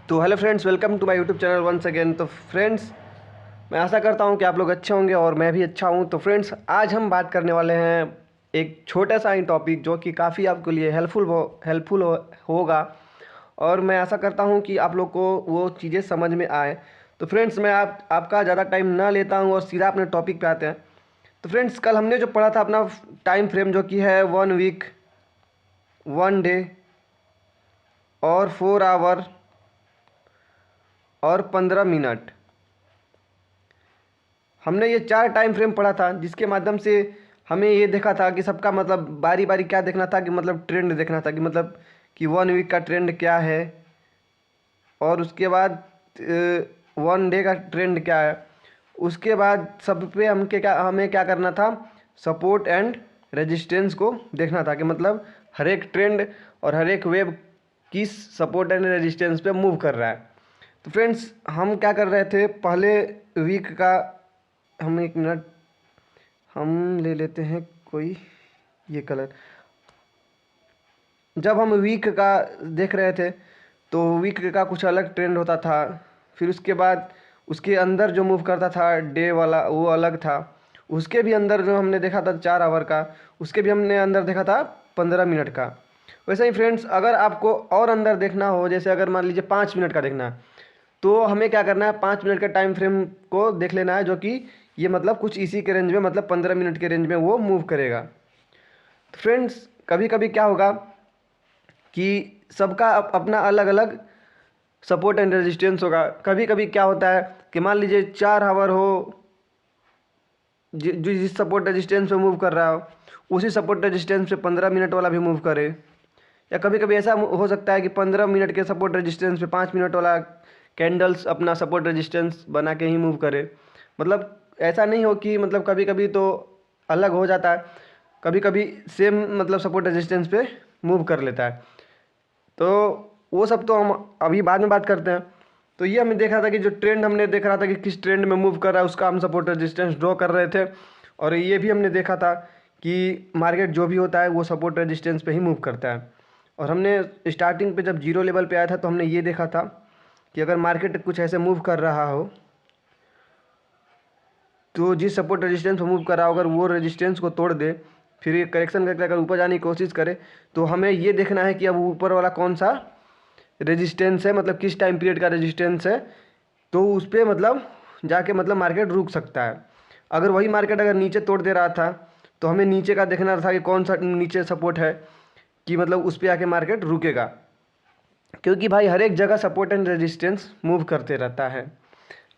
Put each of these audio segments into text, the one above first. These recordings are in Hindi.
तो hello friends, welcome to my YouTube channel once again. तो फ्रेंड्स, मैं आशा करता हूं कि आप लोग अच्छे होंगे और मैं भी अच्छा हूं। तो फ्रेंड्स, आज हम बात करने वाले हैं एक छोटा सा ही टॉपिक जो कि काफ़ी आपके लिए होगा, और मैं आशा करता हूं कि आप लोग को वो चीज़ें समझ में आए। तो फ्रेंड्स, मैं आपका ज़्यादा टाइम ना लेता हूं और सीधा अपने टॉपिक पे आते हैं। तो फ्रेंड्स, कल हमने जो पढ़ा था अपना टाइम फ्रेम जो कि है 1 वीक, 1 डे और 4 आवर और 15 मिनट। हमने ये 4 टाइम फ्रेम पढ़ा था, जिसके माध्यम से हमें ये देखा था कि सबका मतलब बारी बारी क्या देखना था, कि मतलब ट्रेंड देखना था, कि मतलब कि 1 वीक का ट्रेंड क्या है, और उसके बाद 1 डे का ट्रेंड क्या है। उसके बाद सब पे हमें क्या करना था, सपोर्ट एंड रेजिस्टेंस को देखना था, कि मतलब हर एक ट्रेंड और हर एक वेव किस सपोर्ट एंड रेजिस्टेंस पे मूव कर रहा है। तो फ्रेंड्स, हम क्या कर रहे थे, पहले वीक का, हम 1 मिनट हम ले लेते हैं कोई ये कलर। जब हम वीक का देख रहे थे तो वीक का कुछ अलग ट्रेंड होता था। फिर उसके बाद उसके अंदर जो मूव करता था डे वाला, वो अलग था। उसके भी अंदर जो हमने देखा था 4 आवर का, उसके भी हमने अंदर देखा था 15 मिनट का। वैसे ही फ्रेंड्स, अगर आपको और अंदर देखना हो, जैसे अगर मान लीजिए 5 मिनट का देखना है, तो हमें क्या करना है, 5 मिनट के टाइम फ्रेम को देख लेना है, जो कि ये मतलब कुछ इसी के रेंज में, मतलब 15 मिनट के रेंज में वो मूव करेगा। तो फ्रेंड्स, कभी कभी क्या होगा कि सबका अपना अलग अलग सपोर्ट एंड रेजिस्टेंस होगा। कभी कभी क्या होता है कि मान लीजिए 4 आवर हो, जो जिस सपोर्ट रेजिस्टेंस पे मूव कर रहा हो, उसी सपोर्ट रेजिस्टेंस पे 15 मिनट वाला भी मूव करे। या कभी कभी ऐसा हो सकता है कि 15 मिनट के सपोर्ट रेजिस्टेंस पे 5 मिनट वाला कैंडल्स अपना सपोर्ट रेजिस्टेंस बना के ही मूव करे। मतलब ऐसा नहीं हो कि मतलब कभी कभी तो अलग हो जाता है, कभी कभी सेम मतलब सपोर्ट रेजिस्टेंस पे मूव कर लेता है। तो वो सब तो हम अभी बाद में बात करते हैं। तो ये हमें देखा था कि जो ट्रेंड हमने देख रहा था कि किस ट्रेंड में मूव कर रहा है, उसका हम सपोर्ट रेजिस्टेंस ड्रॉ कर रहे थे। और ये भी हमने देखा था कि मार्केट जो भी होता है वो सपोर्ट रेजिस्टेंस पे ही मूव करता है। और हमने स्टार्टिंग पे जब जीरो लेवल पे आया था, तो हमने ये देखा था कि अगर मार्केट कुछ ऐसे मूव कर रहा हो, तो जिस सपोर्ट रेजिस्टेंस पर मूव कर रहा हो, अगर वो रेजिस्टेंस को तोड़ दे, फिर ये करेक्शन करके अगर ऊपर जाने की कोशिश करे, तो हमें ये देखना है कि अब ऊपर वाला कौन सा रेजिस्टेंस है, मतलब किस टाइम पीरियड का रेजिस्टेंस है। तो उस पर मतलब जाके मतलब मार्केट रुक सकता है। अगर वही मार्केट अगर नीचे तोड़ दे रहा था, तो हमें नीचे का देखना था कि कौन सा नीचे सपोर्ट है, कि मतलब उस पर आके मार्केट रुकेगा। क्योंकि भाई हर एक जगह सपोर्ट एंड रेजिस्टेंस मूव करते रहता है।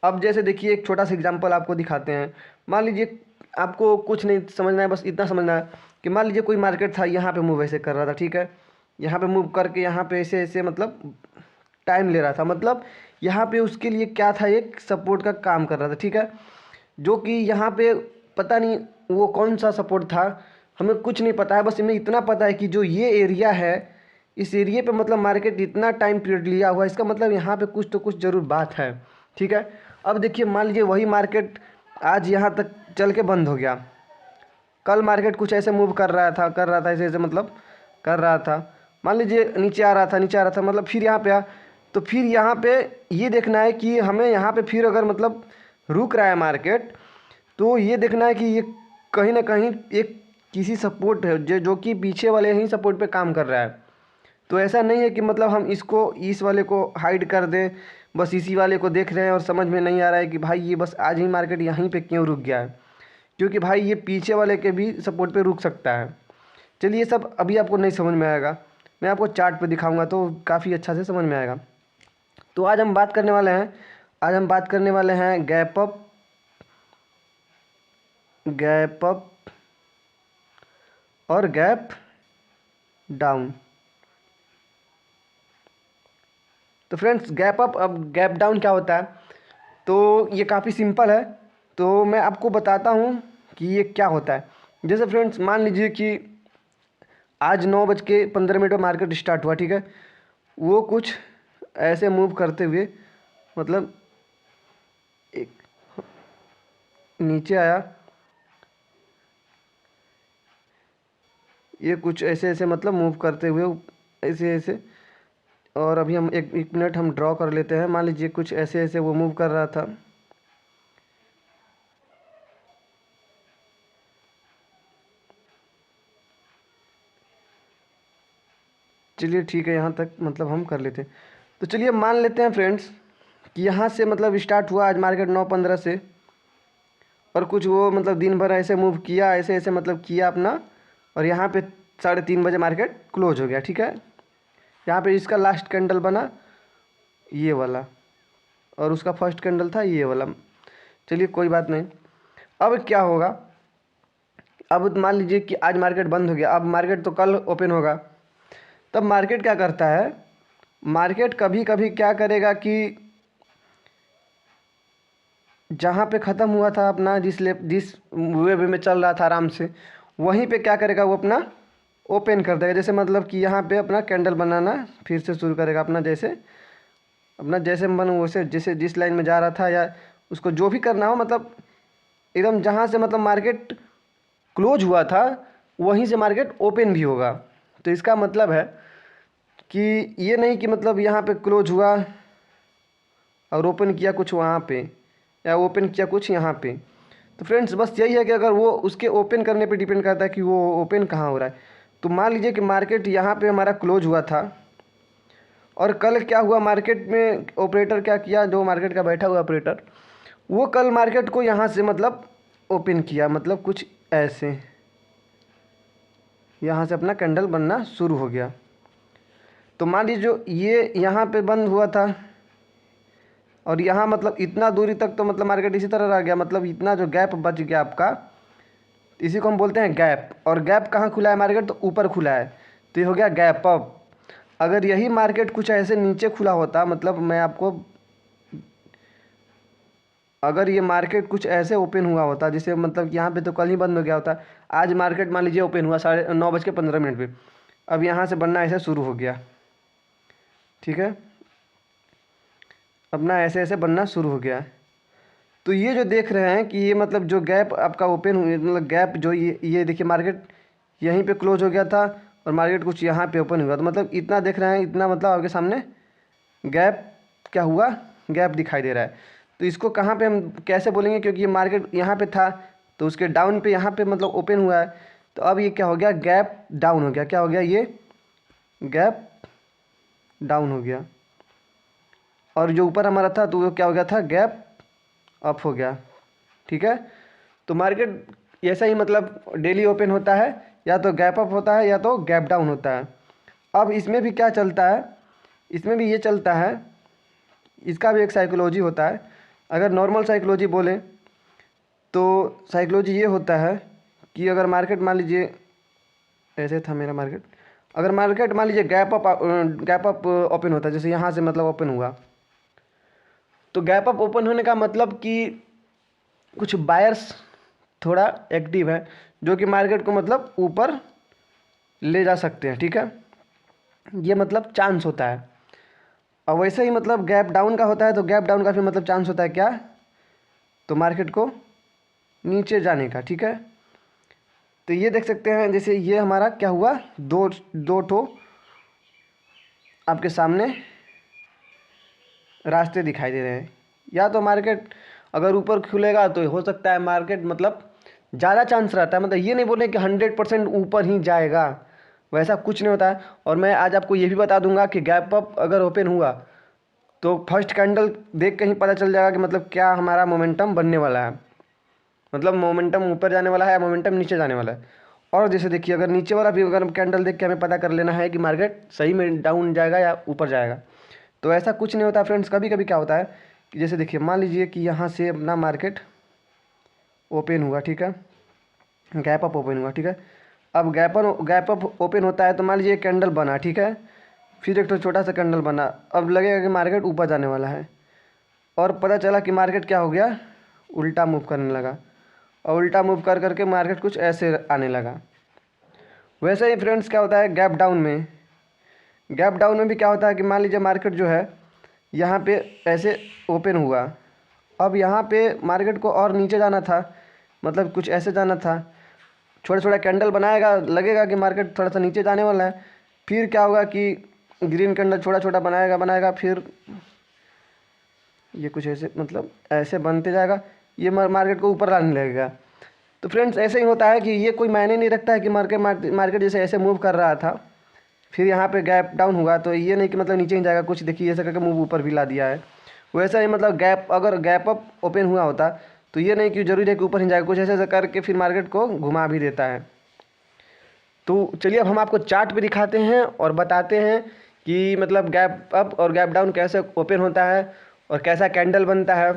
अब जैसे देखिए, एक छोटा सा एग्जांपल आपको दिखाते हैं। मान लीजिए, आपको कुछ नहीं समझना है, बस इतना समझना है कि मान लीजिए कोई मार्केट था, यहाँ पे मूव ऐसे कर रहा था, ठीक है। यहाँ पे मूव करके यहाँ पे ऐसे ऐसे मतलब टाइम ले रहा था, मतलब यहाँ पे उसके लिए क्या था, एक सपोर्ट का काम कर रहा था, ठीक है। जो कि यहाँ पे पता नहीं वो कौन सा सपोर्ट था, हमें कुछ नहीं पता है। बस हमें इतना पता है कि जो ये एरिया है, इस एरिया पे मतलब मार्केट इतना टाइम पीरियड लिया हुआ है, इसका मतलब यहाँ पे कुछ तो कुछ ज़रूर बात है, ठीक है। अब देखिए, मान लीजिए वही मार्केट आज यहाँ तक चल के बंद हो गया। कल मार्केट कुछ ऐसे मूव कर रहा था ऐसे ऐसे मतलब कर रहा था। मान लीजिए नीचे आ रहा था, नीचे आ रहा था, मतलब फिर यहाँ पे आ, तो फिर यहाँ पे ये देखना है कि हमें यहाँ पे फिर अगर मतलब रुक रहा है मार्केट, तो ये देखना है कि ये कहीं ना कहीं एक किसी सपोर्ट है जो कि पीछे वाले ही सपोर्ट पे काम कर रहा है। तो ऐसा नहीं है कि मतलब हम इसको इस वाले को हाइड कर दें, बस इसी वाले को देख रहे हैं और समझ में नहीं आ रहा है कि भाई ये बस आज ही मार्केट यहीं पे क्यों रुक गया है। क्योंकि भाई ये पीछे वाले के भी सपोर्ट पे रुक सकता है। चलिए, ये सब अभी आपको नहीं समझ में आएगा, मैं आपको चार्ट पे दिखाऊंगा तो काफ़ी अच्छा से समझ में आएगा। तो आज हम बात करने वाले हैं गैप अप और गैप डाउन। तो फ्रेंड्स, गैप अप अब गैप डाउन क्या होता है, तो ये काफ़ी सिंपल है। तो मैं आपको बताता हूँ कि ये क्या होता है। जैसे फ्रेंड्स, मान लीजिए कि आज 9:15 पर मार्केट स्टार्ट हुआ, ठीक है। वो कुछ ऐसे मूव करते हुए मतलब एक नीचे आया, ये कुछ ऐसे ऐसे मतलब मूव करते हुए ऐसे ऐसे और अभी हम एक मिनट हम ड्रॉ कर लेते हैं। मान लीजिए कुछ ऐसे ऐसे वो मूव कर रहा था। चलिए ठीक है, यहाँ तक मतलब हम कर लेते हैं। तो चलिए मान लेते हैं फ्रेंड्स कि यहाँ से मतलब स्टार्ट हुआ आज मार्केट 9:15 से, और कुछ वो मतलब दिन भर ऐसे मूव किया, ऐसे ऐसे मतलब किया अपना, और यहाँ पे 3:30 बजे मार्केट क्लोज हो गया। ठीक है, यहाँ पे इसका लास्ट कैंडल बना ये वाला, और उसका फर्स्ट कैंडल था ये वाला। चलिए कोई बात नहीं। अब क्या होगा, अब मान लीजिए कि आज मार्केट बंद हो गया, अब मार्केट तो कल ओपन होगा। तब मार्केट क्या करता है, मार्केट कभी कभी क्या करेगा कि जहाँ पे ख़त्म हुआ था अपना, जिस वे में चल रहा था आराम से, वहीं पे क्या करेगा वो अपना ओपन कर देगा। जैसे मतलब कि यहाँ पे अपना कैंडल बनाना फिर से शुरू करेगा अपना, जैसे मन वैसे, जैसे जिस लाइन में जा रहा था, या उसको जो भी करना हो, मतलब एकदम जहाँ से मतलब मार्केट क्लोज हुआ था वहीं से मार्केट ओपन भी होगा। तो इसका मतलब है कि ये नहीं कि मतलब यहाँ पे क्लोज हुआ और ओपन किया कुछ वहाँ पे, या ओपन किया कुछ यहाँ पे। तो फ्रेंड्स बस यही है कि अगर वो उसके ओपन करने पे डिपेंड करता है कि वो ओपन कहाँ हो रहा है। तो मान लीजिए कि मार्केट यहाँ पे हमारा क्लोज हुआ था, और कल क्या हुआ, मार्केट में ऑपरेटर क्या किया, जो मार्केट का बैठा हुआ ऑपरेटर, वो कल मार्केट को यहाँ से मतलब ओपन किया, मतलब कुछ ऐसे यहाँ से अपना कैंडल बनना शुरू हो गया। तो मान लीजिए जो ये यहाँ पे बंद हुआ था, और यहाँ मतलब इतना दूरी तक तो मतलब मार्केट इसी तरह रह गया, मतलब इतना जो गैप बच गया आपका, इसी को हम बोलते हैं गैप। और गैप कहाँ खुला है मार्केट, तो ऊपर खुला है, तो ये हो गया गैप अप। अगर यही मार्केट कुछ ऐसे नीचे खुला होता, मतलब मैं आपको, अगर ये मार्केट कुछ ऐसे ओपन हुआ होता, जैसे मतलब यहाँ पे तो कल ही बंद हो गया होता, आज मार्केट मान लीजिए ओपन हुआ 9:15 पे, अब यहाँ से बनना ऐसे शुरू हो गया। ठीक है, अपना ऐसे ऐसे बनना शुरू हो गया। तो ये जो देख रहे हैं कि ये मतलब जो गैप आपका ओपन हुई, मतलब गैप जो ये देखिए, मार्केट यहीं पे क्लोज हो गया था और मार्केट कुछ यहाँ पे ओपन हुआ, तो मतलब इतना देख रहे हैं, इतना मतलब आपके सामने गैप क्या हुआ, गैप दिखाई दे रहा है। तो इसको कहाँ पे हम कैसे बोलेंगे, क्योंकि ये मार्केट यहाँ पे था, तो उसके डाउन पे यहाँ पे मतलब ओपन हुआ है, तो अब ये क्या हो गया, गैप डाउन हो गया। क्या हो गया, ये गैप डाउन हो गया। और जो ऊपर हमारा था तो वो क्या हो गया था, गैप अप हो गया। ठीक है, तो मार्केट ऐसा ही मतलब डेली ओपन होता है, या तो गैप अप होता है या तो गैप डाउन होता है। अब इसमें भी क्या चलता है, इसमें भी ये चलता है, इसका भी एक साइकोलॉजी होता है। अगर नॉर्मल साइकोलॉजी बोलें तो साइकोलॉजी ये होता है कि अगर मार्केट मान लीजिए ऐसे था मेरा मार्केट, अगर मार्केट मान लीजिए गैप अप ओपन होता है, जैसे यहाँ से मतलब ओपन हुआ, तो गैप अप ओपन होने का मतलब कि कुछ बायर्स थोड़ा एक्टिव है, जो कि मार्केट को मतलब ऊपर ले जा सकते हैं। ठीक है, ये मतलब चांस होता है। और वैसे ही मतलब गैप डाउन का होता है, तो गैप डाउन का भी मतलब चांस होता है क्या, तो मार्केट को नीचे जाने का। ठीक है, तो ये देख सकते हैं, जैसे ये हमारा क्या हुआ, दो ठो आपके सामने रास्ते दिखाई दे रहे हैं। या तो मार्केट अगर ऊपर खुलेगा तो हो सकता है मार्केट मतलब ज़्यादा चांस रहता है, मतलब ये नहीं बोले कि 100% ऊपर ही जाएगा, वैसा कुछ नहीं होता है। और मैं आज आपको ये भी बता दूंगा कि गैप अप अगर ओपन हुआ तो फर्स्ट कैंडल देख के ही पता चल जाएगा कि मतलब क्या हमारा मोमेंटम बनने वाला है, मतलब मोमेंटम ऊपर जाने वाला है या मोमेंटम नीचे जाने वाला है। और जैसे देखिए, अगर नीचे वाला भी अगर कैंडल देख के हमें पता कर लेना है कि मार्केट सही में डाउन जाएगा या ऊपर जाएगा, तो ऐसा कुछ नहीं होता फ्रेंड्स। कभी कभी क्या होता है कि जैसे देखिए, मान लीजिए कि यहाँ से अपना मार्केट ओपन हुआ, ठीक है, गैप अप ओपन हुआ। ठीक है, अब गैप अप ओपन होता है, तो मान लीजिए कैंडल बना, ठीक है, फिर एक तो छोटा सा कैंडल बना, अब लगेगा कि मार्केट ऊपर जाने वाला है, और पता चला कि मार्केट क्या हो गया, उल्टा मूव करने लगा, और उल्टा मूव कर करके मार्केट कुछ ऐसे आने लगा। वैसे ही फ्रेंड्स क्या होता है गैप डाउन में, गैप डाउन में भी क्या होता है कि मान लीजिए मार्केट जो है यहाँ पे ऐसे ओपन हुआ, अब यहाँ पे मार्केट को और नीचे जाना था, मतलब कुछ ऐसे जाना था, छोटा छोटा कैंडल बनाएगा, लगेगा कि मार्केट थोड़ा सा नीचे जाने वाला है, फिर क्या होगा कि ग्रीन कैंडल छोटा छोटा बनाएगा फिर ये कुछ ऐसे मतलब ऐसे बनते जाएगा, ये मार्केट को ऊपर लाने लगेगा। तो फ्रेंड्स ऐसे ही होता है कि ये कोई मायने नहीं रखता है कि मार्केट जैसे ऐसे मूव कर रहा था, फिर यहाँ पे गैप डाउन हुआ तो ये नहीं कि मतलब नीचे ही जाएगा, कुछ देखिए ऐसा करके मूव ऊपर भी ला दिया है। वैसा ही मतलब अगर गैप अप ओपन हुआ होता तो ये नहीं कि जरूरी है कि ऊपर ही जाएगा, कुछ ऐसा ऐसा करके फिर मार्केट को घुमा भी देता है। तो चलिए अब हम आपको चार्ट पे दिखाते हैं और बताते हैं कि मतलब गैप अप और गैप डाउन कैसे ओपन होता है और कैसा कैंडल बनता है।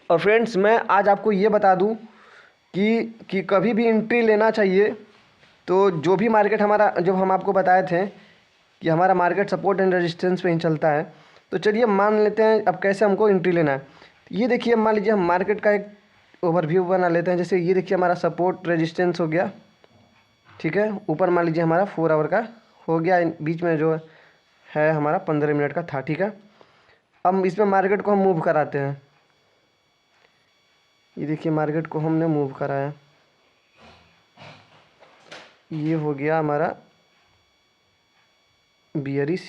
और फ्रेंड्स मैं आज आपको ये बता दूं कि कभी भी एंट्री लेना चाहिए तो जो भी मार्केट हमारा, जब हम आपको बताए थे कि हमारा मार्केट सपोर्ट एंड रेजिस्टेंस पे ही चलता है, तो चलिए मान लेते हैं अब कैसे हमको एंट्री लेना है। ये देखिए मान लीजिए हम मार्केट का एक ओवरव्यू बना लेते हैं। जैसे ये देखिए हमारा सपोर्ट रेजिस्टेंस हो गया, ठीक है। ऊपर मान लीजिए हमारा 4 आवर का हो गया, बीच में जो है हमारा 15 मिनट का था, ठीक है। अब इसमें मार्केट को हम मूव कराते हैं। ये देखिए मार्केट को हमने मूव कराया, ये हो गया हमारा बियरिश।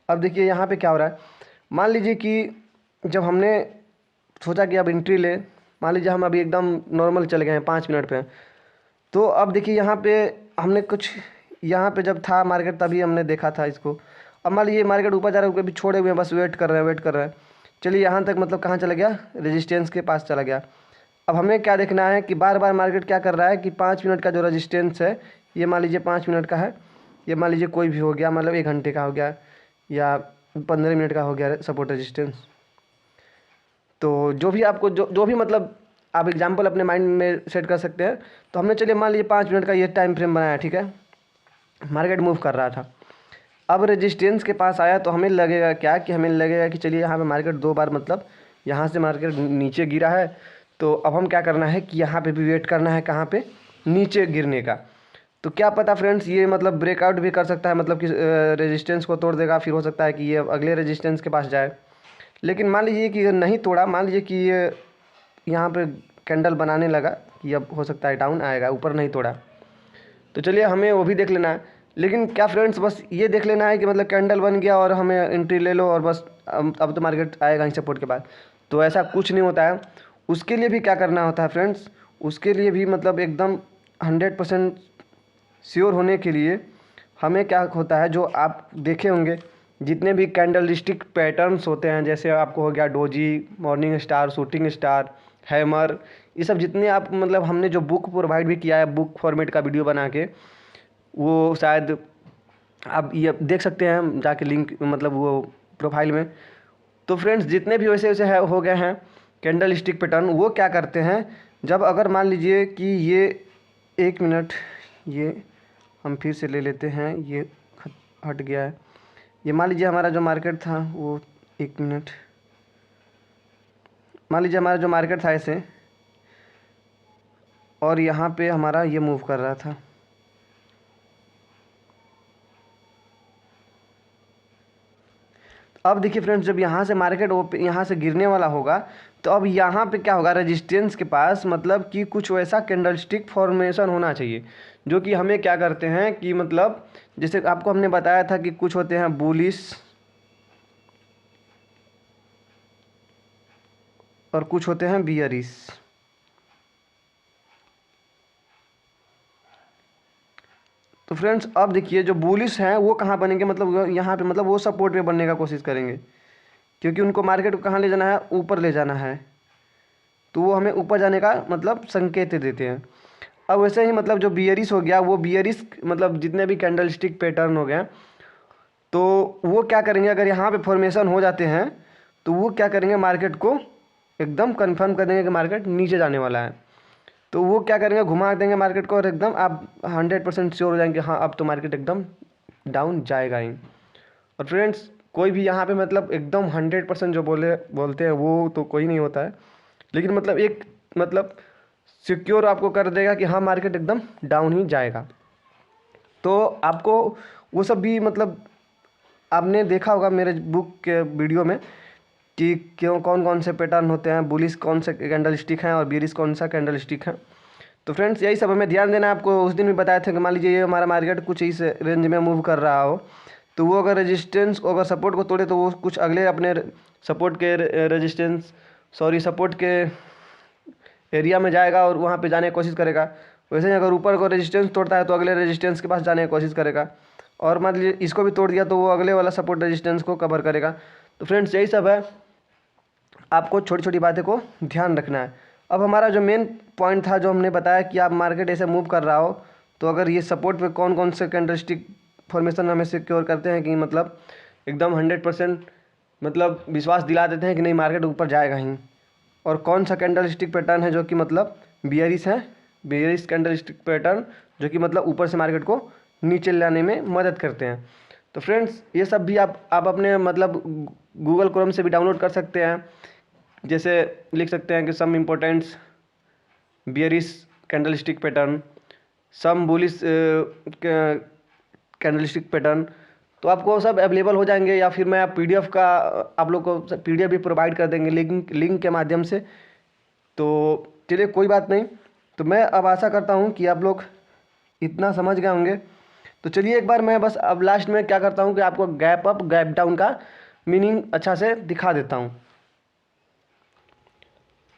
अब देखिए यहाँ पे क्या हो रहा है, मान लीजिए कि जब हमने सोचा कि अब एंट्री ले, मान लीजिए हम अभी एकदम नॉर्मल चले गए हैं 5 मिनट पे, तो अब देखिए यहाँ पे हमने कुछ, यहाँ पे जब था मार्केट तभी हमने देखा था इसको। अब मान लीजिए मार्केट ऊपर जा रहा है, अभी छोड़े हुए हैं, बस वेट कर रहे हैं। चलिए यहाँ तक मतलब कहाँ चला गया, रेजिस्टेंस के पास चला गया। अब हमें क्या देखना है कि बार बार मार्केट क्या कर रहा है कि 5 मिनट का जो रेजिस्टेंस है, ये मान लीजिए 5 मिनट का है, ये मान लीजिए कोई भी हो गया, मतलब 1 घंटे का हो गया या 15 मिनट का हो गया सपोर्ट रेजिस्टेंस। तो जो भी आपको जो भी मतलब आप एग्जांपल अपने माइंड में सेट कर सकते हैं। तो हमने चलिए मान लीजिए 5 मिनट का ये टाइम फ्रेम बनाया, ठीक है। मार्केट मूव कर रहा था, अब रेजिस्टेंस के पास आया तो हमें लगेगा क्या कि हमें लगेगा कि चलिए यहाँ पे मार्केट 2 बार मतलब यहाँ से मार्केट नीचे गिरा है, तो अब हम क्या करना है कि यहाँ पे भी वेट करना है, कहाँ पे, नीचे गिरने का। तो क्या पता फ्रेंड्स ये मतलब ब्रेकआउट भी कर सकता है, मतलब कि रेजिस्टेंस को तोड़ देगा, फिर हो सकता है कि ये अगले रेजिस्टेंस के पास जाए। लेकिन मान लीजिए कि नहीं तोड़ा, मान लीजिए कि ये यहाँ पे कैंडल बनाने लगा कि अब हो सकता है डाउन आएगा, ऊपर नहीं तोड़ा, तो चलिए हमें वो भी देख लेना है। लेकिन क्या फ्रेंड्स बस ये देख लेना है कि मतलब कैंडल बन गया और हमें एंट्री ले लो और बस अब तो मार्केट आएगा ही सपोर्ट के बाद, तो ऐसा कुछ नहीं होता है। उसके लिए भी क्या करना होता है फ्रेंड्स, उसके लिए भी मतलब एकदम 100% श्योर होने के लिए हमें क्या होता है, जो आप देखे होंगे जितने भी कैंडलस्टिक पैटर्न्स होते हैं, जैसे आपको हो गया doji, morning star, shooting star, hammer, ये सब जितने आप मतलब हमने जो बुक प्रोवाइड भी किया है, बुक फॉर्मेट का वीडियो बना के, वो शायद आप ये देख सकते हैं जाके लिंक मतलब वो प्रोफाइल में। तो फ्रेंड्स जितने भी वैसे वैसे हो गए हैं कैंडल स्टिक पैटर्न, वो क्या करते हैं, जब अगर मान लीजिए कि ये 1 मिनट, ये हम फिर से ले लेते हैं, ये हट गया है। ये मान लीजिए हमारा जो मार्केट था वो 1 मिनट, मान लीजिए हमारा जो मार्केट था ऐसे, और यहाँ पे हमारा ये मूव कर रहा था। अब देखिए फ्रेंड्स जब यहाँ से मार्केट यहाँ से गिरने वाला होगा, तो अब यहाँ पे क्या होगा, रेजिस्टेंस के पास मतलब कि कुछ वैसा कैंडलस्टिक फॉर्मेशन होना चाहिए, जो कि हमें क्या करते हैं कि मतलब जैसे आपको हमने बताया था कि कुछ होते हैं बुलिश और कुछ होते हैं बियरिश। तो फ्रेंड्स अब देखिए जो बुलिश हैं वो कहाँ बनेंगे, मतलब यहाँ पे मतलब वो सपोर्ट पे बनने का कोशिश करेंगे, क्योंकि उनको मार्केट को कहाँ ले जाना है, ऊपर ले जाना है, तो वो हमें ऊपर जाने का मतलब संकेत देते हैं। अब वैसे ही मतलब जो बियरिश हो गया, वो बियरिश मतलब जितने भी कैंडलस्टिक पैटर्न हो गए, तो वो क्या करेंगे, अगर यहाँ पे फॉर्मेशन हो जाते हैं तो वो क्या करेंगे, मार्केट को एकदम कंफर्म कर देंगे कि मार्केट नीचे जाने वाला है। तो वो क्या करेंगे, घुमा देंगे मार्केट को और एकदम आप 100% श्योर हो जाएंगे, हाँ अब तो मार्केट एकदम डाउन जाएगा ही। और फ्रेंड्स कोई भी यहाँ पे मतलब एकदम 100% जो बोलते हैं वो तो कोई नहीं होता है, लेकिन मतलब एक मतलब सिक्योर आपको कर देगा कि हाँ मार्केट एकदम डाउन ही जाएगा। तो आपको वो सब भी मतलब आपने देखा होगा मेरे बुक के वीडियो में कि क्यों कौन कौन से पैटर्न होते हैं, बुलिश कौन से कैंडल स्टिक हैं और बियरिश कौन सा कैंडल स्टिक है। तो फ्रेंड्स यही सब हमें ध्यान देना है। आपको उस दिन भी बताया था कि मान लीजिए ये हमारा मार्केट कुछ इस रेंज में मूव कर रहा हो, तो वो अगर रेजिस्टेंस अगर सपोर्ट को तोड़े तो वो कुछ अगले अपने सपोर्ट के सपोर्ट के एरिया में जाएगा और वहाँ पे जाने की कोशिश करेगा। वैसे ही अगर ऊपर को रेजिस्टेंस तोड़ता है तो अगले रेजिस्टेंस के पास जाने की कोशिश करेगा, और मान लीजिए इसको भी तोड़ दिया तो वो अगले वाला सपोर्ट रेजिस्टेंस को कवर करेगा। तो फ्रेंड्स यही सब है, आपको छोटी छोटी बातें को ध्यान रखना है। अब हमारा जो मेन पॉइंट था, जो हमने बताया कि आप मार्केट ऐसे मूव कर रहा हो तो अगर ये सपोर्ट पे कौन कौन से कैंडलस्टिक फॉर्मेशन हमें सिक्योर करते हैं कि मतलब एकदम 100% मतलब विश्वास दिला देते हैं कि नहीं मार्केट ऊपर जाएगा ही, और कौन सा कैंडलस्टिक पैटर्न है जो कि मतलब बियरिश है, बियरिश कैंडलस्टिक पैटर्न जो कि मतलब ऊपर से मार्केट को नीचे लाने में मदद करते हैं। तो फ्रेंड्स ये सब भी आप अपने मतलब गूगल क्रोम से भी डाउनलोड कर सकते हैं। जैसे लिख सकते हैं कि सम इम्पोर्टेंट्स बियरिश कैंडलस्टिक पैटर्न, सम बुलिश कैंडलस्टिक पैटर्न, तो आपको सब अवेलेबल हो जाएंगे, या फिर मैं पीडीएफ का आप लोग को पीडीएफ भी प्रोवाइड कर देंगे लिंक के माध्यम से। तो चलिए कोई बात नहीं, तो मैं अब आशा करता हूँ कि आप लोग इतना समझ गए होंगे। तो चलिए एक बार मैं बस अब लास्ट में क्या करता हूँ कि आपको गैप अप गैप डाउन का मीनिंग अच्छा से दिखा देता हूँ।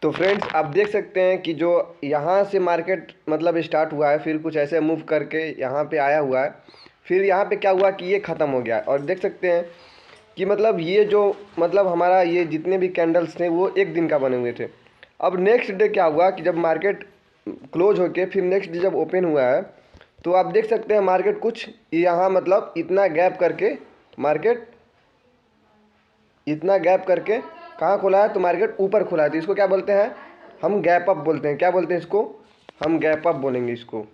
तो फ्रेंड्स आप देख सकते हैं कि जो यहाँ से मार्केट मतलब स्टार्ट हुआ है, फिर कुछ ऐसे मूव करके यहाँ पे आया हुआ है, फिर यहाँ पे क्या हुआ कि ये ख़त्म हो गया, और देख सकते हैं कि मतलब ये जो मतलब हमारा ये जितने भी कैंडल्स थे वो एक दिन का बने हुए थे। अब नेक्स्ट डे क्या हुआ कि जब मार्केट क्लोज होके फिर नेक्स्ट डे जब ओपन हुआ है तो आप देख सकते हैं मार्केट कुछ यहाँ मतलब इतना गैप करके कहाँ खुला है, तो मार्केट ऊपर खुला है। तो इसको क्या बोलते हैं, हम गैप अप बोलते हैं। क्या बोलते हैं इसको, हम गैप अप बोलेंगे इसको।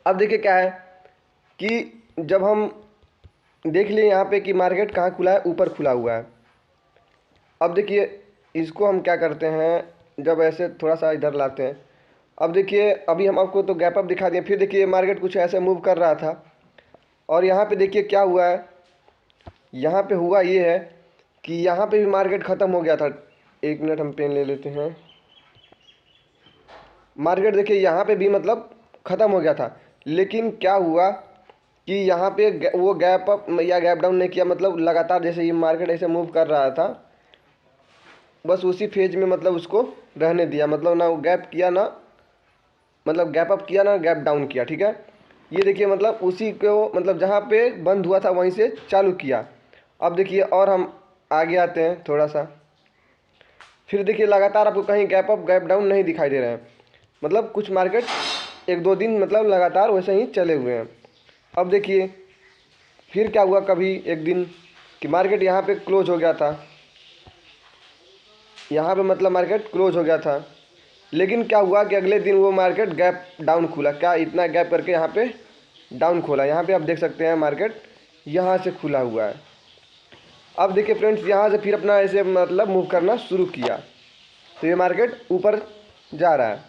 अब देखिए क्या है कि जब हम देख लिए यहाँ पे कि मार्केट कहाँ खुला है, ऊपर खुला हुआ है। अब देखिए इसको हम क्या करते हैं, जब ऐसे थोड़ा सा इधर लाते हैं। अब देखिए अभी हम आपको तो गैप अप दिखा दिए, फिर देखिए मार्केट कुछ ऐसे मूव कर रहा था, और यहाँ पे देखिए क्या हुआ है, यहाँ पे हुआ ये है कि यहाँ पे भी मार्केट ख़त्म हो गया था। एक मिनट हम पेन ले लेते हैं। मार्केट देखिए यहाँ पे भी मतलब ख़त्म हो गया था, लेकिन क्या हुआ कि यहाँ पे वो गैप अप या गैप डाउन नहीं किया, मतलब लगातार जैसे ये मार्केट ऐसे मूव कर रहा था बस उसी फेज में मतलब उसको रहने दिया, मतलब ना गैप किया ना मतलब गैप अप किया ना गैप डाउन किया। ठीक है, ये देखिए मतलब उसी को मतलब जहाँ पे बंद हुआ था वहीं से चालू किया। अब देखिए और हम आगे आते हैं थोड़ा सा, फिर देखिए लगातार आपको कहीं गैप अप गैप डाउन नहीं दिखाई दे रहे हैं, मतलब कुछ मार्केट एक दो दिन मतलब लगातार वैसे ही चले हुए हैं। अब देखिए फिर क्या हुआ, कभी एक दिन कि मार्केट यहाँ पे क्लोज हो गया था, यहाँ पे मतलब मार्केट क्लोज हो गया था, लेकिन क्या हुआ कि अगले दिन वो मार्केट गैप डाउन खुला। क्या इतना गैप करके यहाँ पे डाउन खोला, यहाँ पे आप देख सकते हैं मार्केट यहाँ से खुला हुआ है। अब देखिए फ्रेंड्स यहाँ से फिर अपना ऐसे मतलब मूव करना शुरू किया, तो ये मार्केट ऊपर जा रहा है।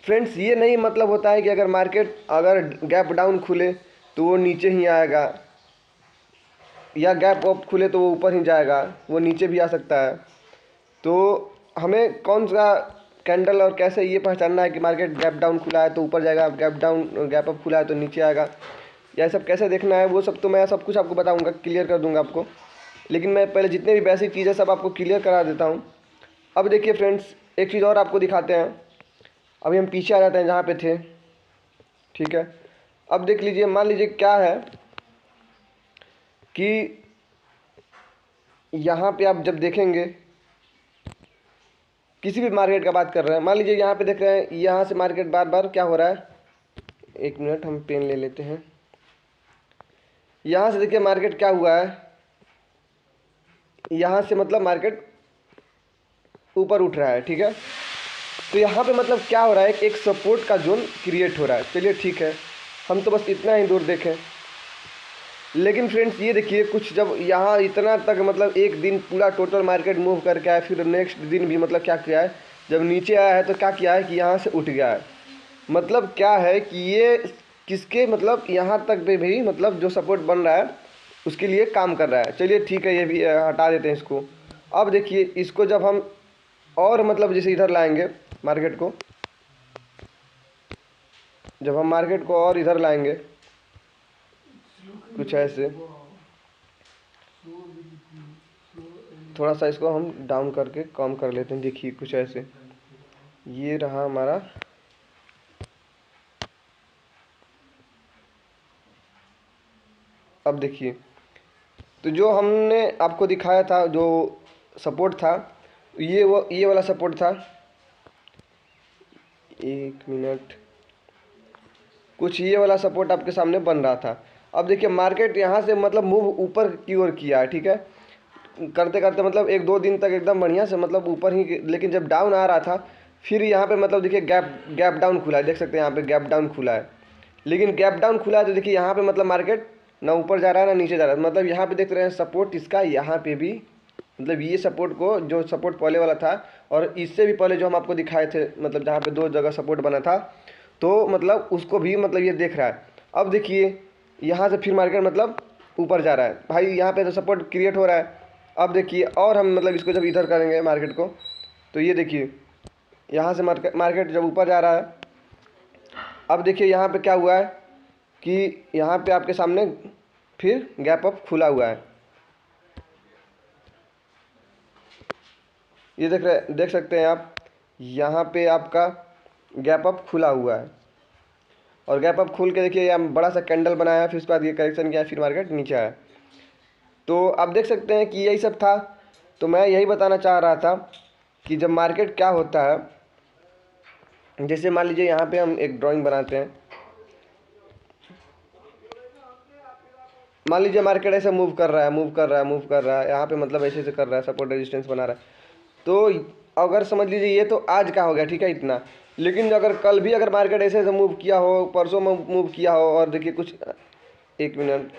फ्रेंड्स ये नहीं मतलब होता है कि अगर मार्केट अगर गैप डाउन खुले तो वो नीचे ही आएगा, या गैप अप खुले तो वो ऊपर ही जाएगा, वो नीचे भी आ सकता है। तो हमें कौन सा कैंडल और कैसे ये पहचानना है कि मार्केट गैप डाउन खुला है तो ऊपर जाएगा, गैप अप खुला है तो नीचे आएगा, या सब कैसे देखना है, वो सब तो मैं सब कुछ आपको बताऊंगा, क्लियर कर दूंगा आपको। लेकिन मैं पहले जितने भी बेसिक चीज़ें सब आपको क्लियर करा देता हूँ। अब देखिए फ्रेंड्स एक चीज़ और आपको दिखाते हैं। अभी हम पीछे आ जाते हैं जहाँ पे थे। ठीक है, अब देख लीजिए, मान लीजिए क्या है कि यहाँ पे आप जब देखेंगे किसी भी मार्केट का बात कर रहे हैं, मान लीजिए यहाँ पे देख रहे हैं यहाँ से मार्केट बार बार क्या हो रहा है, एक मिनट हम पेन ले लेते हैं। यहाँ से देखिए मार्केट क्या हुआ है, यहाँ से मतलब मार्केट ऊपर उठ रहा है। ठीक है, तो यहाँ पे मतलब क्या हो रहा है, एक सपोर्ट का जोन क्रिएट हो रहा है। चलिए ठीक है, हम तो बस इतना ही दूर देखें। लेकिन फ्रेंड्स ये देखिए कुछ जब यहाँ इतना तक मतलब एक दिन पूरा टोटल मार्केट मूव करके आया, फिर नेक्स्ट दिन भी मतलब क्या किया है, जब नीचे आया है तो क्या किया है कि यहाँ से उठ गया है। मतलब क्या है कि ये किसके मतलब यहाँ तक पे भी मतलब जो सपोर्ट बन रहा है उसके लिए काम कर रहा है। चलिए ठीक है, ये भी हटा देते हैं इसको। अब देखिए इसको जब हम और मतलब जैसे इधर लाएंगे मार्केट को, जब हम मार्केट को और इधर लाएंगे कुछ ऐसे। थोड़ा सा इसको हम डाउन करके कम कर लेते हैं। देखिए कुछ ऐसे, ये रहा हमारा। अब देखिए, तो जो हमने आपको दिखाया था जो सपोर्ट था, ये वाला सपोर्ट था। एक मिनट, कुछ ये वाला सपोर्ट आपके सामने बन रहा था। अब देखिए मार्केट यहाँ से मतलब मूव ऊपर की ओर किया है, ठीक है, करते करते मतलब 1-2 दिन तक एकदम बढ़िया से मतलब ऊपर ही, लेकिन जब डाउन आ रहा था फिर यहाँ पे मतलब देखिए गैप डाउन खुला है। देख सकते हैं यहाँ पे गैप डाउन खुला है, लेकिन गैप डाउन खुला है तो देखिए यहाँ पे मतलब मार्केट ना ऊपर जा रहा है ना नीचे जा रहा है। मतलब यहाँ पे देख रहे हैं सपोर्ट इसका, यहाँ पे भी मतलब ये सपोर्ट को, जो सपोर्ट पहले वाला था और इससे भी पहले जो हम आपको दिखाए थे, मतलब जहाँ पे 2 जगह सपोर्ट बना था, तो मतलब उसको भी मतलब ये देख रहा है। अब देखिए यहाँ से फिर मार्केट मतलब ऊपर जा रहा है भाई, यहाँ पे तो सपोर्ट क्रिएट हो रहा है। अब देखिए और हम मतलब इसको जब इधर करेंगे मार्केट को, तो ये देखिए यहाँ से मार्केट जब ऊपर जा रहा है। अब देखिए यहाँ पे क्या हुआ है कि यहाँ पे आपके सामने फिर गैप अप खुला हुआ है। ये देख सकते हैं आप, यहाँ पे आपका गैप अप खुला हुआ है और गैप अप खुल के देखिए यहाँ बड़ा सा कैंडल बनाया, फिर उसके बाद ये करेक्शन किया, फिर मार्केट नीचे आया। तो आप देख सकते हैं कि यही सब था। तो मैं यही बताना चाह रहा था कि जब मार्केट क्या होता है, जैसे मान लीजिए यहाँ पे हम एक ड्राइंग बनाते हैं। मान लीजिए मार्केट ऐसे मूव कर रहा है, यहाँ पे मतलब ऐसे कर रहा है, सपोर्ट रेजिस्टेंस बना रहा है। तो अगर समझ लीजिए ये तो आज का हो गया, ठीक है, इतना। लेकिन अगर कल भी अगर मार्केट ऐसे मूव किया हो, परसों मूव किया हो, और देखिए कुछ, एक मिनट,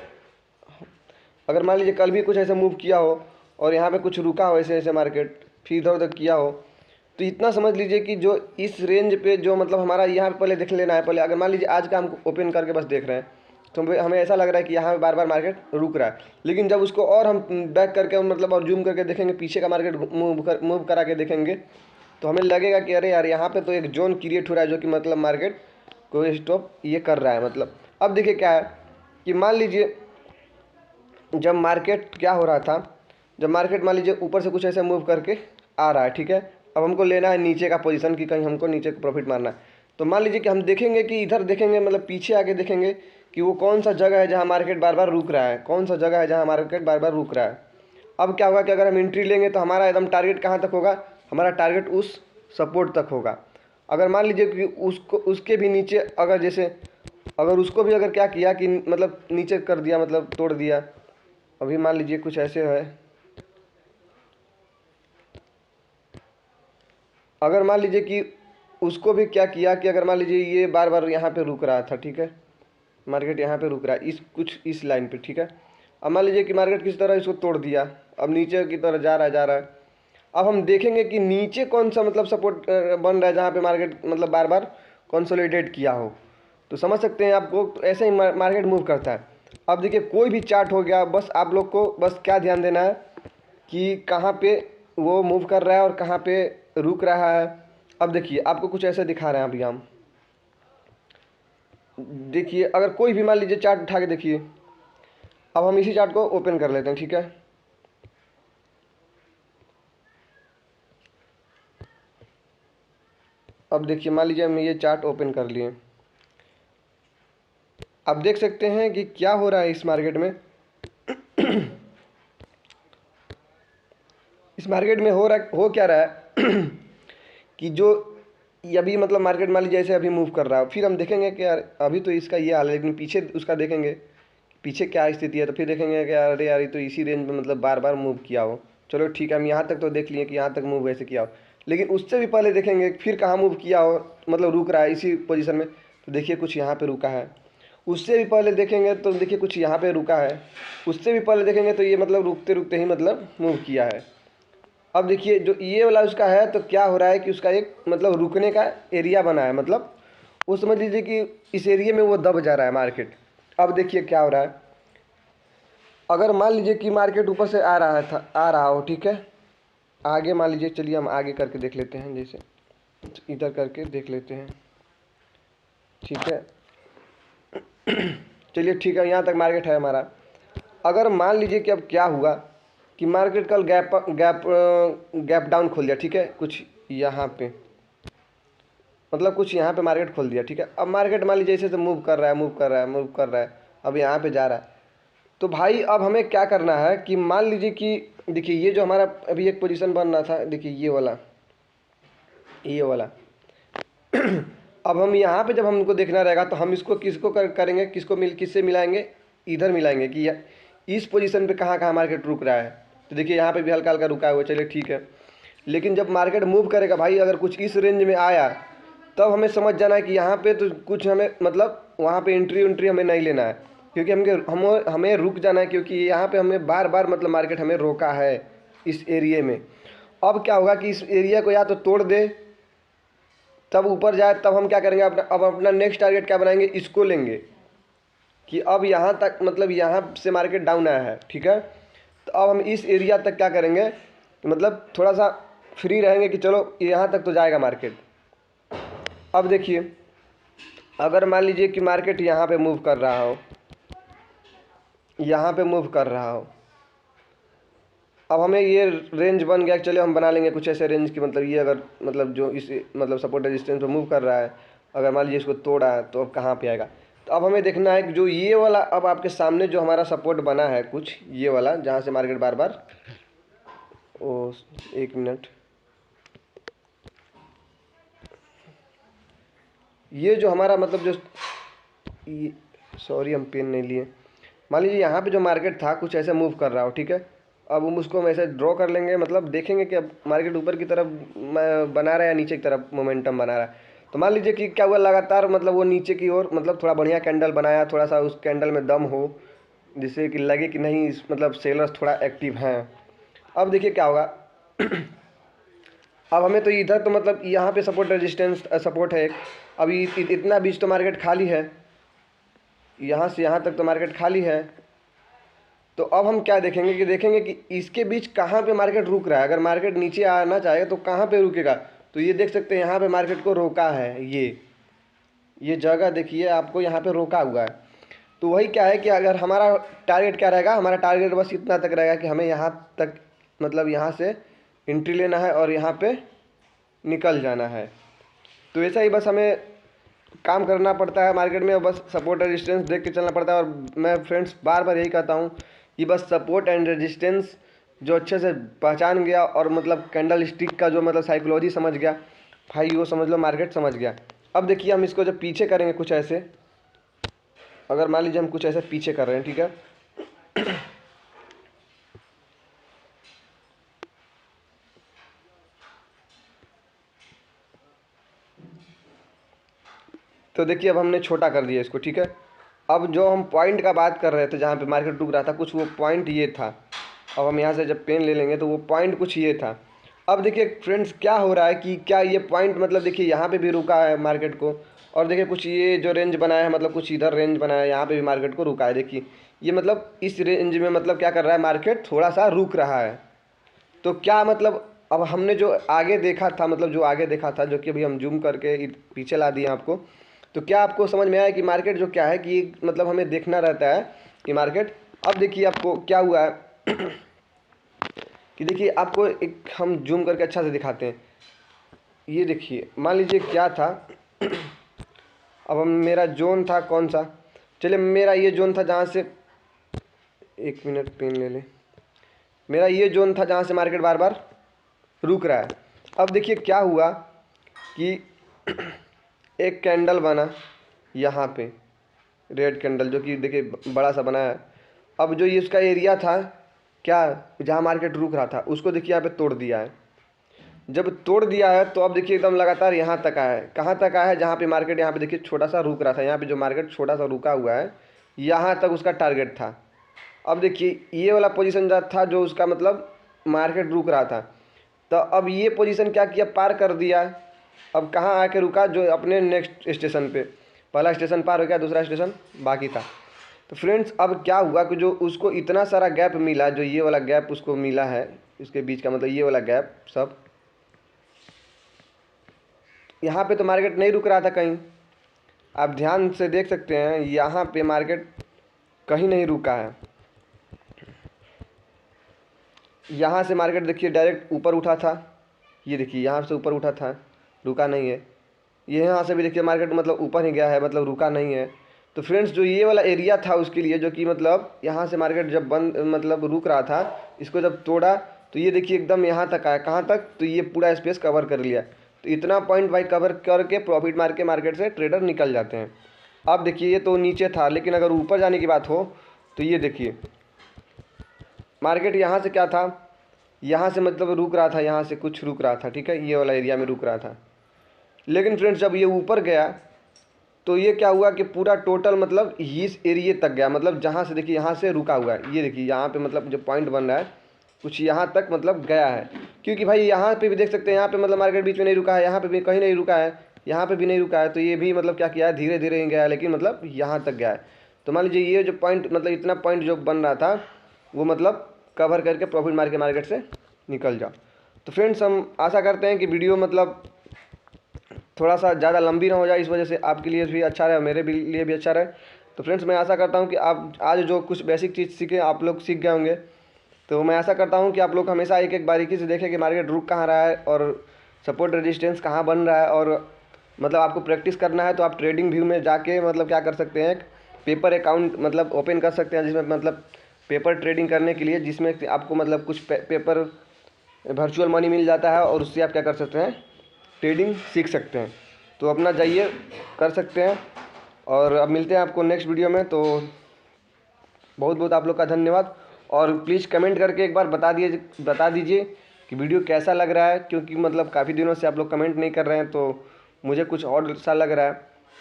अगर मान लीजिए कल भी कुछ ऐसे मूव किया हो और यहाँ पे कुछ रुका हो ऐसे ऐसे मार्केट, फिर इधर उधर किया हो, तो इतना समझ लीजिए कि जो इस रेंज पे जो मतलब हमारा यहाँ पे पहले देख लेना है। पहले अगर मान लीजिए आज का हम ओपन करके बस देख रहे हैं, तो हमें ऐसा लग रहा है कि यहाँ पे बार बार मार्केट रुक रहा है। लेकिन जब उसको और हम बैक करके मतलब और जूम करके देखेंगे, पीछे का मार्केट मूव करा के देखेंगे, तो हमें लगेगा कि अरे यार यहाँ पे तो एक जोन क्रिएट हो रहा है, जो कि मतलब मार्केट को स्टॉप ये कर रहा है। मतलब अब देखिए क्या है कि मान लीजिए जब मार्केट क्या हो रहा था, जब मार्केट मान लीजिए ऊपर से कुछ ऐसे मूव करके आ रहा है, ठीक है, अब हमको लेना है नीचे का पोजीशन कि कहीं हमको नीचे का प्रॉफिट मारना है। तो मान लीजिए कि हम देखेंगे कि इधर देखेंगे, मतलब पीछे आके देखेंगे कि वो कौन सा जगह है जहाँ मार्केट बार बार रुक रहा है, कौन सा जगह है जहाँ मार्केट बार बार रुक रहा है। अब क्या होगा कि अगर हम एंट्री लेंगे तो हमारा एकदम टारगेट कहाँ तक होगा, हमारा टारगेट उस सपोर्ट तक होगा। अगर मान लीजिए कि उसको उसके भी नीचे अगर जैसे अगर उसको भी अगर क्या किया कि मतलब नीचे कर दिया, मतलब तोड़ दिया, अभी मान लीजिए कुछ ऐसे है, अगर मान लीजिए कि उसको भी क्या किया कि अगर मान लीजिए ये बार बार यहाँ पे रुक रहा था, ठीक है, मार्केट यहाँ पे रुक रहा है इस लाइन पे, ठीक है। अब मान लीजिए कि मार्केट किस तरह इसको तोड़ दिया, अब नीचे की तरह जा रहा है। अब हम देखेंगे कि नीचे कौन सा मतलब सपोर्ट बन रहा है जहाँ पे मार्केट मतलब बार बार कंसोलिडेट किया हो। तो समझ सकते हैं आपको, तो ऐसे ही मार्केट मूव करता है। अब देखिए कोई भी चार्ट हो गया, बस आप लोग को बस क्या ध्यान देना है कि कहाँ पे वो मूव कर रहा है और कहाँ पे रुक रहा है। अब देखिए आपको कुछ ऐसे दिखा रहे हैं अभी हम, देखिए अगर कोई भी मान लीजिए चार्ट उठा के देखिए। अब हम इसी चार्ट को ओपन कर लेते हैं, ठीक है। अब देखिए मान लीजिए हम ये चार्ट ओपन कर लिए। अब देख सकते हैं कि क्या हो रहा है इस मार्केट में। इस मार्केट में हो क्या रहा है कि जो ये अभी मतलब मार्केट मान लीजिए ऐसे अभी मूव कर रहा है, फिर हम देखेंगे कि यार अभी तो इसका ये हाल है, लेकिन पीछे उसका देखेंगे पीछे क्या स्थिति है, तो फिर देखेंगे कि अरे यार ये तो इसी रेंज में मतलब बार बार मूव किया हो। चलो ठीक है, हम यहाँ तक तो देख लिए कि यहाँ तक मूव ऐसे किया हो, लेकिन उससे भी पहले देखेंगे फिर कहाँ मूव किया हो, मतलब रुक रहा है इसी पोजीशन में, तो देखिए कुछ यहाँ पे रुका है। उससे भी पहले देखेंगे तो देखिए कुछ यहाँ पे रुका है। उससे भी पहले देखेंगे तो ये मतलब रुकते रुकते ही मतलब मूव किया है। अब देखिए जो ये वाला उसका है, तो क्या हो रहा है कि उसका एक मतलब रुकने का एरिया बना है, मतलब वो समझ लीजिए कि इस एरिया में वो दब जा रहा है मार्केट। अब देखिए क्या हो रहा है, अगर मान लीजिए कि मार्केट ऊपर से आ रहा हो, ठीक है, आगे मान लीजिए, चलिए हम आगे करके देख लेते हैं, जैसे इधर करके देख लेते हैं, ठीक है। चलिए ठीक है, यहाँ तक मार्केट है हमारा। अगर मान लीजिए कि अब क्या हुआ कि मार्केट कल गैप डाउन खोल दिया, ठीक है, कुछ यहाँ पे मतलब कुछ यहाँ पे मार्केट खोल दिया, ठीक है। अब मार्केट मान लीजिए ऐसे मूव कर रहा है, मूव कर रहा है, मूव कर रहा है, अब यहाँ पे जा रहा है। तो भाई अब हमें क्या करना है कि मान लीजिए कि देखिए ये जो हमारा अभी एक पोजीशन बन रहा था, देखिए ये वाला, ये वाला अब हम यहाँ पे जब हमको देखना रहेगा तो हम इसको किसको करेंगे, किससे मिलाएंगे, इधर मिलाएंगे कि इस पोजीशन पे कहाँ कहाँ मार्केट रुक रहा है। तो देखिए यहाँ पे भी हल्का हल्का रुका हुआ, चलिए ठीक है। लेकिन जब मार्केट मूव करेगा भाई, अगर कुछ इस रेंज में आया तब हमें समझ जाना है कि यहाँ पे तो कुछ हमें मतलब वहाँ पे एंट्री हमें नहीं लेना है, क्योंकि हमें रुक जाना है, क्योंकि यहाँ पे हमें बार बार मतलब मार्केट हमें रोका है इस एरिए में। अब क्या होगा कि इस एरिया को या तो तोड़ दे तब ऊपर जाए, तब हम क्या करेंगे, अपना नेक्स्ट टारगेट क्या बनाएंगे, इसको लेंगे कि अब यहाँ तक मतलब यहाँ से मार्केट डाउन आया है, ठीक है। तो अब हम इस एरिया तक क्या करेंगे, मतलब थोड़ा सा फ्री रहेंगे कि चलो यहाँ तक तो जाएगा मार्केट। अब देखिए अगर मान लीजिए कि मार्केट यहाँ पे मूव कर रहा हो, यहाँ पे मूव कर रहा हो, अब हमें ये रेंज बन गया, चलिए हम बना लेंगे कुछ ऐसे रेंज की, मतलब ये अगर मतलब जो इस मतलब सपोर्ट रेजिस्टेंस पे मूव कर रहा है, अगर मान लीजिए इसको तोड़ा है तो अब कहाँ पे आएगा। तो अब हमें देखना है कि जो ये वाला अब आपके सामने जो हमारा सपोर्ट बना है कुछ ये वाला, जहाँ से मार्केट बार बार एक मिनट, ये जो हमारा मतलब जो सॉरी हम पेन नहीं लिए, मान लीजिए यहाँ पे जो मार्केट था कुछ ऐसे मूव कर रहा हो, ठीक है। अब हम उसको हम ऐसे ड्रॉ कर लेंगे, मतलब देखेंगे कि अब मार्केट ऊपर की तरफ बना रहा है या नीचे की तरफ मोमेंटम बना रहा है। तो मान लीजिए कि क्या हुआ, लगातार मतलब वो नीचे की ओर मतलब थोड़ा बढ़िया कैंडल बनाया, थोड़ा सा उस कैंडल में दम हो जिससे कि लगे कि नहीं मतलब सेलर्स थोड़ा एक्टिव हैं। अब देखिए क्या होगा अब हमें तो इधर तो मतलब यहाँ पे सपोर्ट रेजिस्टेंस सपोर्ट है एक, अभी इतना बीच तो मार्केट खाली है, यहाँ से यहाँ तक तो मार्केट खाली है। तो अब हम क्या देखेंगे कि इसके बीच कहाँ पे मार्केट रुक रहा है। अगर मार्केट नीचे आना चाहे तो कहाँ पे रुकेगा, तो ये देख सकते हैं यहाँ पे मार्केट को रोका है, ये जगह देखिए आपको यहाँ पे रोका हुआ है। तो वही क्या है कि अगर हमारा टारगेट क्या रहेगा, हमारा टारगेट बस इतना तक रहेगा कि हमें यहाँ तक मतलब यहाँ से एंट्री लेना है और यहाँ पे निकल जाना है। तो ऐसा ही बस हमें काम करना पड़ता है मार्केट में, बस सपोर्ट रेजिस्टेंस देख के चलना पड़ता है। और मैं फ्रेंड्स बार बार यही कहता हूँ कि बस सपोर्ट एंड रेजिस्टेंस जो अच्छे से पहचान गया और मतलब कैंडल स्टिक का जो मतलब साइकोलॉजी समझ गया भाई, वो समझ लो मार्केट समझ गया। अब देखिए हम इसको जब पीछे करेंगे कुछ ऐसे, अगर मान लीजिए हम कुछ ऐसे पीछे कर रहे हैं, ठीक है, तो देखिए अब हमने छोटा कर दिया इसको, ठीक है। अब जो हम पॉइंट का बात कर रहे थे जहाँ पे मार्केट रुक रहा था कुछ, वो पॉइंट ये था। अब हम यहाँ से जब पेन ले लेंगे तो वो पॉइंट कुछ ये था। अब देखिए फ्रेंड्स क्या हो रहा है कि क्या ये पॉइंट मतलब देखिए यहाँ पे भी रुका है मार्केट को, और देखिए कुछ ये जो रेंज बनाया है मतलब कुछ इधर रेंज बनाया है, यहाँ पे भी मार्केट को रुका है। देखिए ये मतलब इस रेंज में मतलब क्या कर रहा है, मार्केट थोड़ा सा रुक रहा है। तो क्या मतलब अब हमने जो आगे देखा था, मतलब जो आगे देखा था, जो कि अभी हम जूम करके पीछे ला दिए आपको, तो क्या आपको समझ में आया कि मार्केट जो क्या है कि मतलब हमें देखना रहता है कि मार्केट। अब देखिए आपको क्या हुआ है कि देखिए आपको एक हम जूम करके अच्छा से दिखाते हैं। ये देखिए मान लीजिए क्या था, अब हम मेरा जोन था कौन सा, चलिए मेरा ये जोन था जहाँ से, एक मिनट पेन ले ले, मेरा ये जोन था जहाँ से मार्केट बार बार रुक रहा है। अब देखिए क्या हुआ कि एक कैंडल बना यहाँ पे, रेड कैंडल जो कि देखिए बड़ा सा बना है। अब जो ये उसका एरिया था क्या, जहाँ मार्केट रुक रहा था, उसको देखिए यहाँ पे तोड़ दिया है। जब तोड़ दिया है तो अब देखिए एकदम लगातार यहाँ तक आया है। कहाँ तक आया है, जहाँ पे मार्केट यहाँ पे देखिए छोटा सा रुक रहा था, यहाँ पे जो मार्केट छोटा सा रुका हुआ है यहाँ तक उसका टारगेट था। अब देखिए ये वाला पोजीशन जो था जो उसका मतलब मार्केट रुक रहा था, तो अब ये पोजीशन क्या किया, पार कर दिया। अब कहाँ आके रुका, जो अपने नेक्स्ट स्टेशन पे, पहला स्टेशन पार हो गया, दूसरा स्टेशन बाकी था। तो फ्रेंड्स अब क्या हुआ कि जो उसको इतना सारा गैप मिला, जो ये वाला गैप उसको मिला है इसके बीच का, मतलब ये वाला गैप सब, यहाँ पे तो मार्केट नहीं रुक रहा था कहीं, आप ध्यान से देख सकते हैं यहाँ पे मार्केट कहीं नहीं रुका है। यहाँ से मार्केट देखिए डायरेक्ट ऊपर उठा था, ये देखिए यहाँ से ऊपर उठा था, रुका नहीं है। ये यहाँ से भी देखिए मार्केट मतलब ऊपर ही गया है, मतलब रुका नहीं है। तो फ्रेंड्स जो ये वाला एरिया था उसके लिए, जो कि मतलब यहाँ से मार्केट जब बंद मतलब रुक रहा था, इसको जब तोड़ा तो ये देखिए एकदम यहाँ तक आया। कहाँ तक? तो ये पूरा स्पेस कवर कर लिया। तो इतना पॉइंट भाई कवर करके प्रॉफिट मार के मार्केट से ट्रेडर निकल जाते हैं। अब देखिए ये तो नीचे था, लेकिन अगर ऊपर जाने की बात हो तो ये देखिए मार्केट यहाँ से क्या था, यहाँ से मतलब रुक रहा था, यहाँ से कुछ रुक रहा था, ठीक है, ये वाला एरिया में रुक रहा था। लेकिन फ्रेंड्स जब ये ऊपर गया तो ये क्या हुआ कि पूरा टोटल मतलब इस एरिए तक गया, मतलब जहाँ से देखिए यहाँ से रुका हुआ है, ये देखिए यहाँ पे मतलब जो पॉइंट बन रहा है कुछ यहाँ तक मतलब गया है। क्योंकि भाई यहाँ पे भी देख सकते हैं, यहाँ पे मतलब मार्केट बीच में नहीं रुका है, यहाँ पे भी कहीं नहीं रुका है, यहाँ पे भी नहीं रुका है। तो ये भी मतलब क्या किया है, धीरे धीरे ही गया है, लेकिन मतलब यहाँ तक गया है। तो मान लीजिए ये जो पॉइंट मतलब इतना पॉइंट जो बन रहा था वो मतलब कवर करके प्रॉफिट मार के मार्केट से निकल जाओ। तो फ्रेंड्स हम आशा करते हैं कि वीडियो मतलब थोड़ा सा ज़्यादा लंबी ना हो जाए, इस वजह से आपके लिए भी अच्छा रहे, मेरे भी लिए भी अच्छा रहे। तो फ्रेंड्स मैं आशा करता हूँ कि आप आज जो कुछ बेसिक चीज़ सीखे आप लोग सीख गए होंगे। तो मैं आशा करता हूँ कि आप लोग हमेशा एक एक बारीकी से देखें कि मार्केट रुक कहाँ रहा है और सपोर्ट रेजिस्टेंस कहाँ बन रहा है। और मतलब आपको प्रैक्टिस करना है तो आप ट्रेडिंग व्यू में जाके मतलब क्या कर सकते हैं, पेपर अकाउंट मतलब ओपन कर सकते हैं, जिसमें मतलब पेपर ट्रेडिंग करने के लिए, जिसमें आपको मतलब कुछ पेपर वर्चुअल मनी मिल जाता है और उससे आप क्या कर सकते हैं, ट्रेडिंग सीख सकते हैं। तो अपना जाइए कर सकते हैं। और अब मिलते हैं आपको नेक्स्ट वीडियो में। तो बहुत बहुत आप लोग का धन्यवाद। और प्लीज़ कमेंट करके एक बार बता दीजिए कि वीडियो कैसा लग रहा है, क्योंकि मतलब काफ़ी दिनों से आप लोग कमेंट नहीं कर रहे हैं तो मुझे कुछ और सा लग रहा है।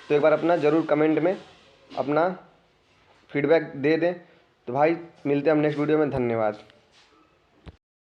तो एक बार अपना ज़रूर कमेंट में अपना फीडबैक दे दें। तो भाई मिलते हैं हम नेक्स्ट वीडियो में, धन्यवाद।